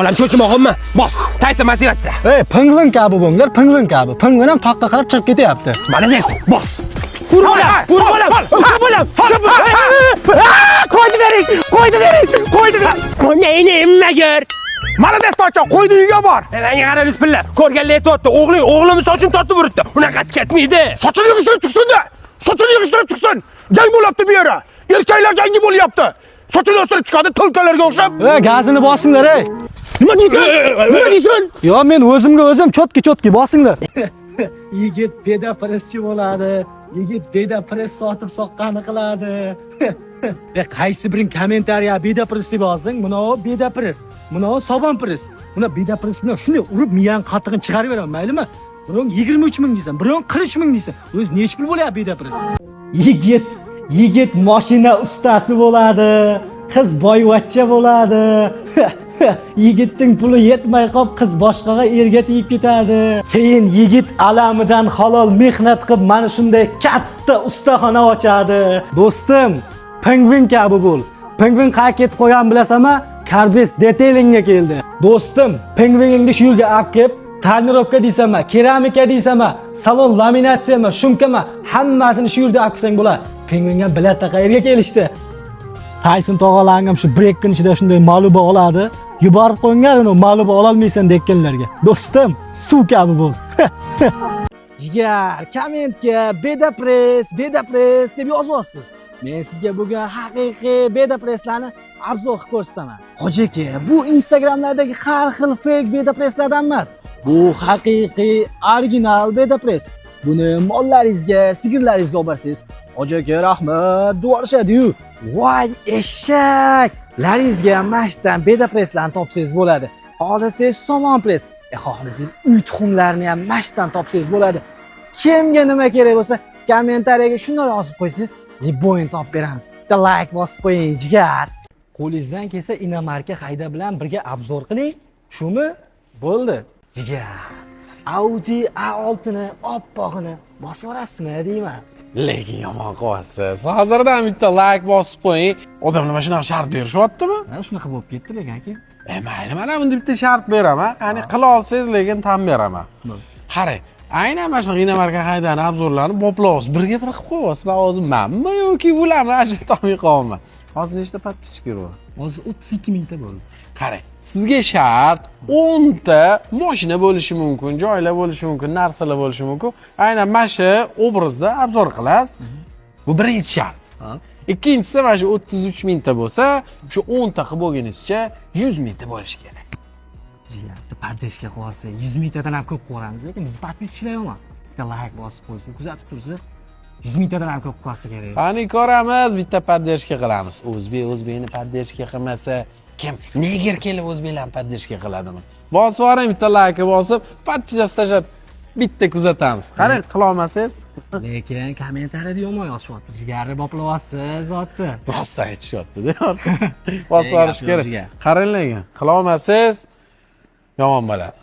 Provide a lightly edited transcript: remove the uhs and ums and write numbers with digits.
Olam cho'chimog'immi? Bos, taysa motivatsiya. Ey, pingvin kabi bo'linglar, pingvin kabi. Pingvin ham toqqa qarab chiqib ketyapti. Malades, bos. Urbolam. Qo'ydi bering. Nima gör? Malades to'cha, qo'ydi uyga bor. Menga qara lutfillar. Ko'rganlar aytibdi, o'g'lim sochini tortib uribdi. Unaqasi ketmaydi. Sochini yig'ishtirib chiqsin. Jang bo'lyapti bu yerda. Erkaklar jangi bo'lyapti. Sochini o'stirib chiqadi tulkalarga o'xshab. Ey, gazini bosinglar, ey. Nima deysan? Yo, men o'zimga o'zim chotki bosinglar. Yigit bedapresschi bo'ladi. Yigit bedapress sotib soqqani qiladi. Qaysi biring kommentariya bedapress deb yozing? Bunavi bedapress, bunavi sobonpress. Buni bedapress bilan shunday urib miyang qattig'ini chiqarib beraman, maylimi? Biroq 23 ming deysan, biroq 40 ming deysan. O'zi nechta pul bo'lyapti bedapress? Yigit mashina ustasi bo'ladi. Qiz boyvachcha bo'ladi. Yigitning puli yetmay qolib, qiz boshqaga erga tegib ketadi. Keyin yigit alamidan halol mehnat qilib, mana shunday katta ustaxona ochadi. Do'stim, pingvin kabi bo'l. Pingvin qayerga ketib qo'ygan bilasanmi? Karbes detailingga keldi. Do'stim, pingviningni shu yerga olib kelib, tonirovka deysam, keramika deysam, salon laminatsiyami, shumkami, hammasini shu yerda olib kelsang bo'ladi. Pingvinga bilet qayerga kelishdi? Tayson tog'alangam shu bir kun ichida shunday ma'lumot oladi. Yuborib qo'yinglar uni ma'lumot ololmaysan deganlarga. Do'stim, suv kabi bo'l. Jigar, kommentga bedapress deb yozyapsiz. Men sizga bugun haqiqiy bedapresslarni obzor qilib ko'rsataman. Hoji aka, bu Instagramlardagi har xil fake bedapresslardan emas. Bu haqiqiy original bedapress. Buni mollaringizga, sigirlaringizga olib borsangiz, hoji aka rahmat, duorishadi-yu. Voy eshak! Laringizga ham mashdan bedapresslarni topsangiz bo'ladi. Xohlasangiz somonpress, xohlasangiz uy tuxumlarini ham mashdan topsangiz bo'ladi. Kimga nima kerak bo'lsa, kommentariyaga shunday yozib qo'ysangiz, liboyin topib beramiz. Bitta like bosib qo'ying, jigar. Qo'lingizdan kelsa inomarka hayda bilan birga obzor qiling. Shumi? Bo'ldi. Jigar. Audi A6ni oppog'ini bosib yuborasizmi deyman. Lekin yomon qilyapsiz. Hozirdan bitta like bosib qo'ying. Odam nima shunaqa shart berishyaptimi? Mana shunaqa bo'lib ketdi lekin aka. Mayli, mana bunda bitta shart beraman. Qani qila olsangiz, lekin tan beraman. Qara, aynan mana shunaqa inomarka haydani obzorlarni boplab birga bir qilib qo'yasiz. Men o'zim manmi yoki ularni ajratib topmay qolman. Hozir nechta podpischka bor? Hozir 32 mingta bo'ldi. Qarang, sizga shart 10 ta mashina bo'lishi mumkin, joylar bo'lishi mumkin, narsalar bo'lishi mumkin. Aynan mana shu obrazda obzor qilasiz. Bu birinchi shart. Ikkinchisi mana shu 33 mingta bo'lsa, shu 10 ta qilib bo'lganingizcha 100 mingta bo'lishi kerak. Jigarni paddeshga qo'ysa 100 mingtadan ham ko'p qo'ramiz, lekin biz podpischilar yomon. Bitta like bosib qo'ysa, kuzatib tursa 100 mingtadan ham ko'p qo'ysa kerak. Qani ko'ramiz, bitta paddeshga qilamiz. O'zbekni paddeshga qilmasa kim? Neger kelib o'zbeklarni paddeshga qiladimi? Bosib yuboring, bitta like bosib, podpis tashlab bitta kuzatamiz. Qani qila olmasangiz? Lekin kommentariyada yomon yozishyapti. Jigarni boplayapsiz, zotni. Rost aytishyapti-da. Bosib yuborish kerak. Qarang lekin, qila olmasangiz yomon bo'ladi.